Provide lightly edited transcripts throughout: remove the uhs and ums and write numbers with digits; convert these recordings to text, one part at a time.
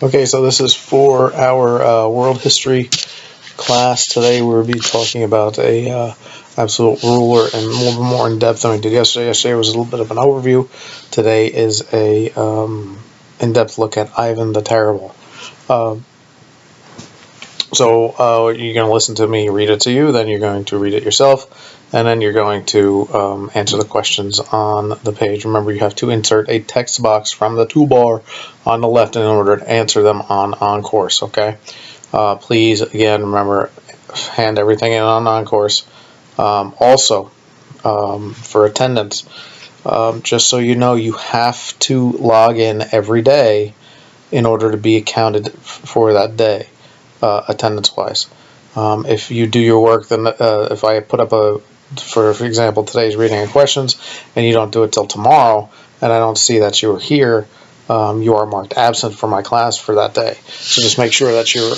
Okay, so this is for our world history class. Today we'll be talking about a absolute ruler and a little bit more in depth than we did yesterday. Yesterday was a little bit of an overview. Today is a in-depth look at Ivan the Terrible. So you're going to listen to me read it to you, then you're going to read it yourself, and then you're going to answer the questions on the page. Remember, you have to insert a text box from the toolbar on the left in order to answer them on course, okay? Please, again, remember, hand everything in on course. Also, for attendance, just so you know, you have to log in every day in order to be accounted for that day. Attendance-wise. If you do your work, then if I put up for example, today's reading and questions, and you don't do it till tomorrow, and I don't see that you were here, you are marked absent from my class for that day. So just make sure that you're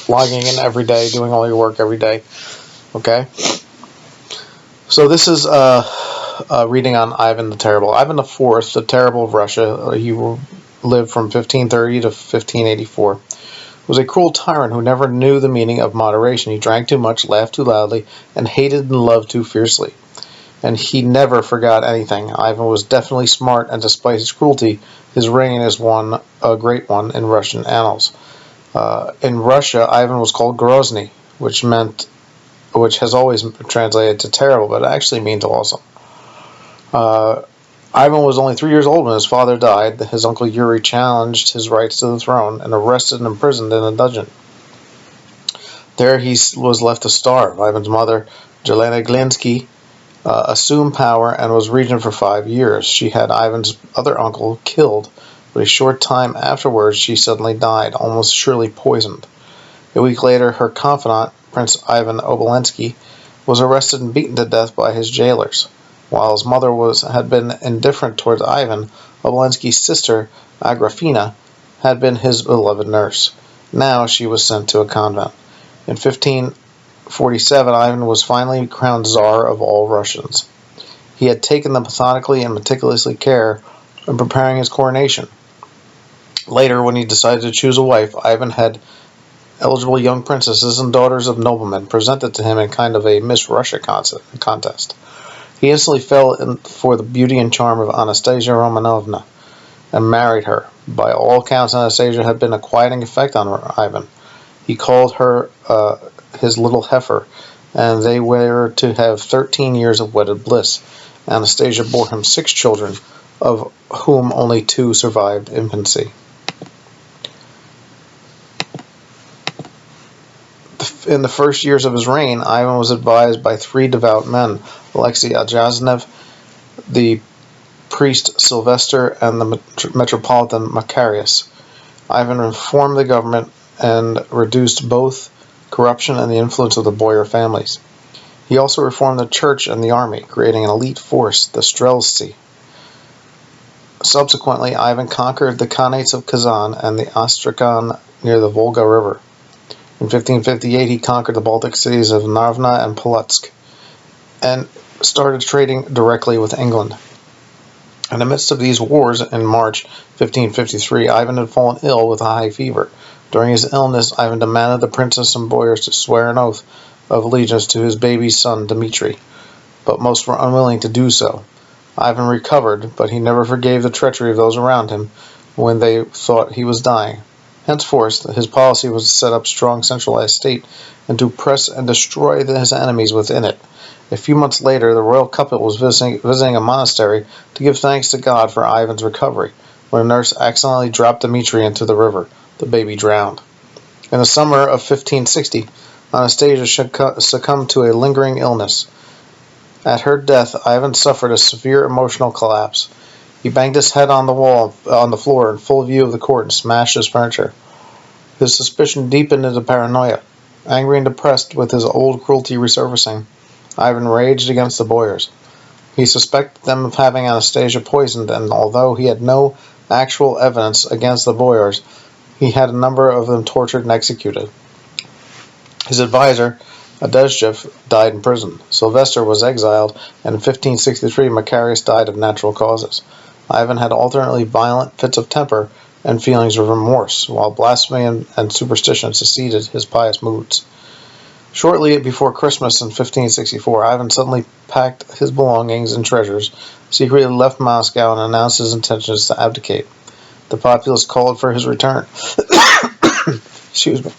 logging in every day, doing all your work every day. Okay? So this is reading on Ivan the Terrible. Ivan IV, the Terrible of Russia, he lived from 1530 to 1584. Was a cruel tyrant who never knew the meaning of moderation. He drank too much, laughed too loudly, and hated and loved too fiercely. And he never forgot anything. Ivan was definitely smart, and despite his cruelty, his reign is a great one in Russian annals. In Russia, Ivan was called Grozny, which has always been translated to terrible, but it actually means awesome. Ivan was only 3 years old when his father died. His uncle Yuri challenged his rights to the throne and arrested and imprisoned in a dungeon. There he was left to starve. Ivan's mother, Jelena Glinsky, assumed power and was regent for 5 years. She had Ivan's other uncle killed, but a short time afterwards she suddenly died, almost surely poisoned. A week later, her confidant, Prince Ivan Obolensky, was arrested and beaten to death by his jailers. While his mother had been indifferent towards Ivan, Obolensky's sister, Agrafena, had been his beloved nurse. Now she was sent to a convent. In 1547, Ivan was finally crowned Tsar of all Russians. He had taken the methodically and meticulously care in preparing his coronation. Later, when he decided to choose a wife, Ivan had eligible young princesses and daughters of noblemen presented to him in kind of a Miss Russia contest. He instantly fell for the beauty and charm of Anastasia Romanovna and married her. By all accounts, Anastasia had been a quieting effect on Ivan. He called her his little heifer, and they were to have 13 years of wedded bliss. Anastasia bore him 6 children, of whom only 2 survived infancy. In the first years of his reign, Ivan was advised by 3 devout men, Alexei Ajaznev, the priest Sylvester, and the metropolitan Macarius. Ivan reformed the government and reduced both corruption and the influence of the boyar families. He also reformed the church and the army, creating an elite force, the Streltsy. Subsequently, Ivan conquered the Khanates of Kazan and the Astrakhan near the Volga River. In 1558, he conquered the Baltic cities of Narvna and Polotsk and started trading directly with England. In the midst of these wars, in March 1553, Ivan had fallen ill with a high fever. During his illness, Ivan demanded the princess and boyars to swear an oath of allegiance to his baby son Dmitri, but most were unwilling to do so. Ivan recovered, but he never forgave the treachery of those around him when they thought he was dying. Henceforth, his policy was to set up a strong centralized state and to oppress and destroy his enemies within it. A few months later, the royal couple was visiting a monastery to give thanks to God for Ivan's recovery, when a nurse accidentally dropped Dmitri into the river. The baby drowned. In the summer of 1560, Anastasia succumbed to a lingering illness. At her death, Ivan suffered a severe emotional collapse. He banged his head on the floor in full view of the court and smashed his furniture. His suspicion deepened into paranoia. Angry and depressed with his old cruelty resurfacing, Ivan raged against the boyars. He suspected them of having Anastasia poisoned, and although he had no actual evidence against the boyars, he had a number of them tortured and executed. His advisor, Adezhev, died in prison. Sylvester was exiled, and in 1563 Macarius died of natural causes. Ivan had alternately violent fits of temper and feelings of remorse, while blasphemy and superstition succeeded his pious moods. Shortly before Christmas in 1564, Ivan suddenly packed his belongings and treasures, secretly left Moscow, and announced his intentions to abdicate. The populace called for his return. Excuse me.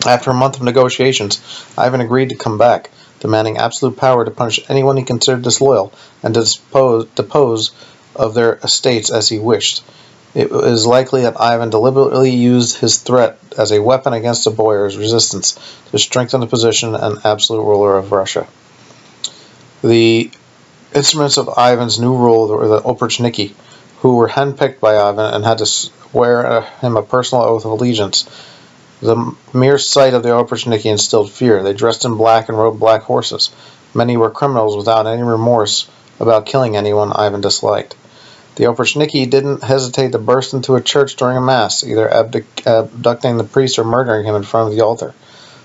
After a month of negotiations, Ivan agreed to come back, demanding absolute power to punish anyone he considered disloyal and to depose of their estates as he wished. It is likely that Ivan deliberately used his threat as a weapon against the boyars' resistance to strengthen the position and absolute ruler of Russia. The instruments of Ivan's new rule were the oprichniki, who were handpicked by Ivan and had to swear him a personal oath of allegiance. The mere sight of the oprichniki instilled fear. They dressed in black and rode black horses. Many were criminals without any remorse about killing anyone Ivan disliked. The oprichniki didn't hesitate to burst into a church during a mass, either abducting the priest or murdering him in front of the altar.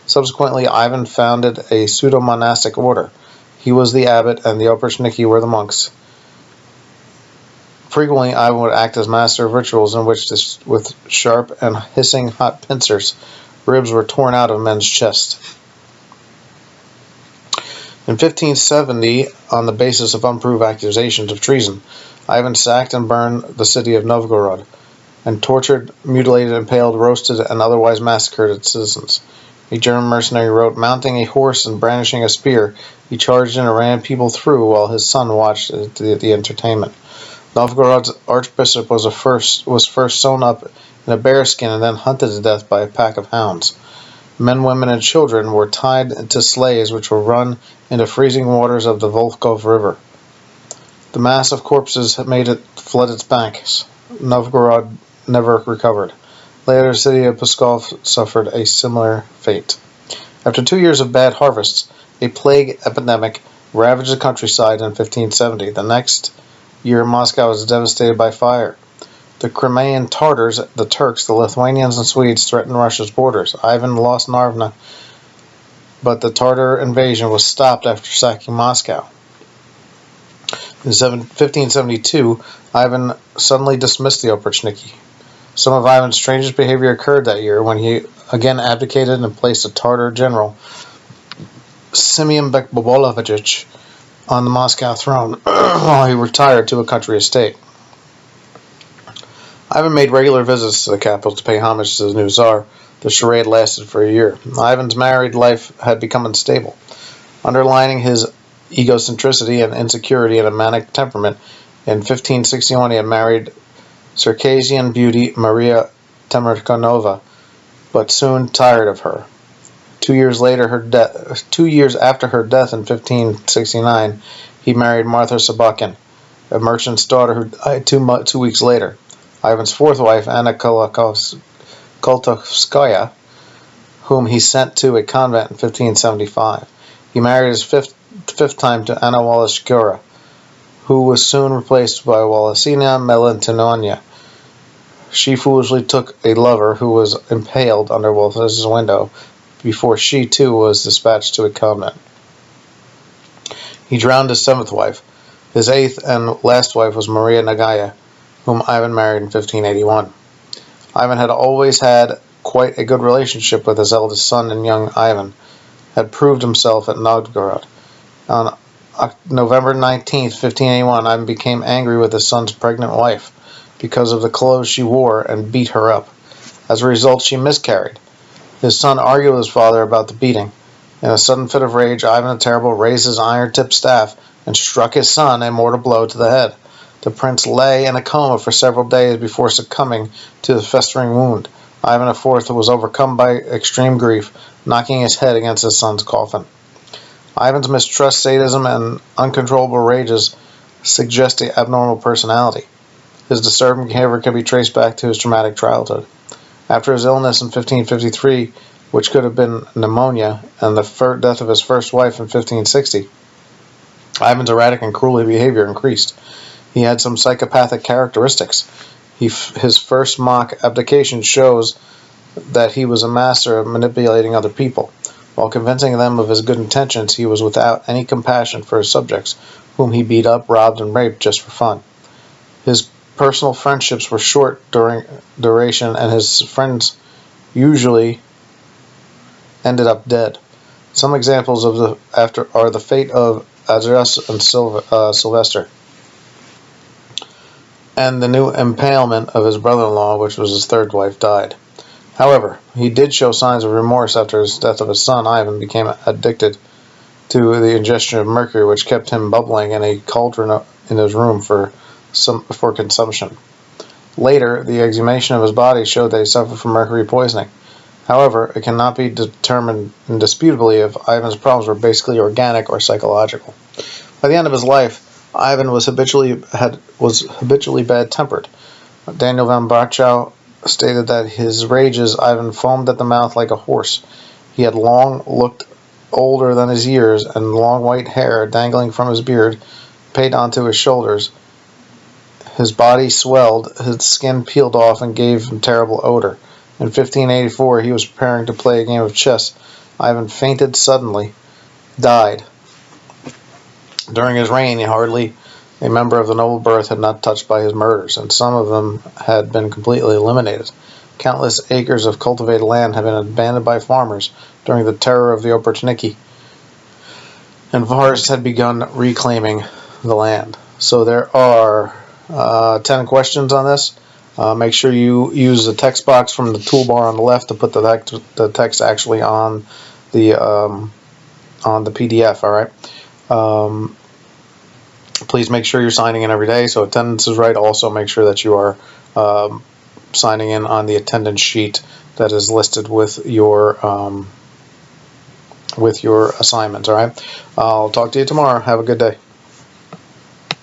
Subsequently, Ivan founded a pseudo-monastic order. He was the abbot, and the oprichniki were the monks. Frequently, Ivan would act as master of rituals in which, with sharp and hissing hot pincers, ribs were torn out of men's chests. In 1570, on the basis of unproved accusations of treason, Ivan sacked and burned the city of Novgorod, and tortured, mutilated, impaled, roasted, and otherwise massacred its citizens. A German mercenary wrote, "Mounting a horse and brandishing a spear, he charged in and ran people through while his son watched the entertainment." Novgorod's archbishop was first sewn up in a bearskin and then hunted to death by a pack of hounds. Men, women, and children were tied to sleighs which were run into freezing waters of the Volkhov River. The mass of corpses had made it flood its banks. Novgorod never recovered. Later, the city of Pskov suffered a similar fate. After 2 years of bad harvests, a plague epidemic ravaged the countryside in 1570. The next year, Moscow was devastated by fire. The Crimean Tatars, the Turks, the Lithuanians, and Swedes threatened Russia's borders. Ivan lost Narva, but the Tatar invasion was stopped after sacking Moscow. In 1572, Ivan suddenly dismissed the oprichniki. Some of Ivan's strangest behavior occurred that year when he again abdicated and placed a Tatar general, Simeon Bekbobolovich, on the Moscow throne while he retired to a country estate. Ivan made regular visits to the capital to pay homage to the new Tsar. The charade lasted for a year. Ivan's married life had become unstable. Underlining his egocentricity and insecurity and a manic temperament, in 1561 he had married Circassian beauty Maria Temerkanova, but soon tired of her. 2 years after her death in 1569, he married Martha Sabakin, a merchant's daughter who died 2 weeks later. Ivan's fourth wife, Anna Koltovskaya, whom he sent to a convent in 1575. He married his fifth time to Anna Woloshkova, who was soon replaced by Wolosyna Melantonia. She foolishly took a lover who was impaled under Wolf's window before she, too, was dispatched to a convent. He drowned his seventh wife. His eighth and last wife was Maria Nagaya, whom Ivan married in 1581. Ivan had always had quite a good relationship with his eldest son, and young Ivan had proved himself at Novgorod. On November 19, 1581, Ivan became angry with his son's pregnant wife because of the clothes she wore and beat her up. As a result, she miscarried. His son argued with his father about the beating. In a sudden fit of rage, Ivan the Terrible raised his iron-tipped staff and struck his son a mortal blow to the head. The prince lay in a coma for several days before succumbing to the festering wound. Ivan IV was overcome by extreme grief, knocking his head against his son's coffin. Ivan's mistrust, sadism, and uncontrollable rages suggest an abnormal personality. His disturbing behavior can be traced back to his traumatic childhood. After his illness in 1553, which could have been pneumonia, and the death of his first wife in 1560, Ivan's erratic and cruel behavior increased. He had some psychopathic characteristics. His first mock abdication shows that he was a master of manipulating other people. While convincing them of his good intentions, he was without any compassion for his subjects, whom he beat up, robbed, and raped just for fun. His personal friendships were short duration, and his friends usually ended up dead. Some examples of are the fate of Adras and Sylvester, and the new impalement of his brother-in-law, which was his third wife, died. However, he did show signs of remorse after his death of his son. Ivan became addicted to the ingestion of mercury, which kept him bubbling in a cauldron in his room for consumption. Later, the exhumation of his body showed that he suffered from mercury poisoning. However, it cannot be determined indisputably if Ivan's problems were basically organic or psychological. By the end of his life, Ivan was habitually bad-tempered. Daniel von Barchow stated that his rages, Ivan foamed at the mouth like a horse. He had looked older than his years, and long white hair dangling from his beard paid onto his shoulders. His body swelled, his skin peeled off, and gave him terrible odor. In 1584, he was preparing to play a game of chess. Ivan fainted suddenly, died. During his reign, hardly a member of the noble birth had not touched by his murders, and some of them had been completely eliminated. Countless acres of cultivated land had been abandoned by farmers during the terror of the Opportunity, and forests had begun reclaiming the land. So there are 10 questions on this. Make sure you use the text box from the toolbar on the left to put the text actually on the PDF. All right. Please make sure you're signing in every day so attendance is right. Also, make sure that you are signing in on the attendance sheet that is listed with your assignments. All right. I'll talk to you tomorrow. Have a good day.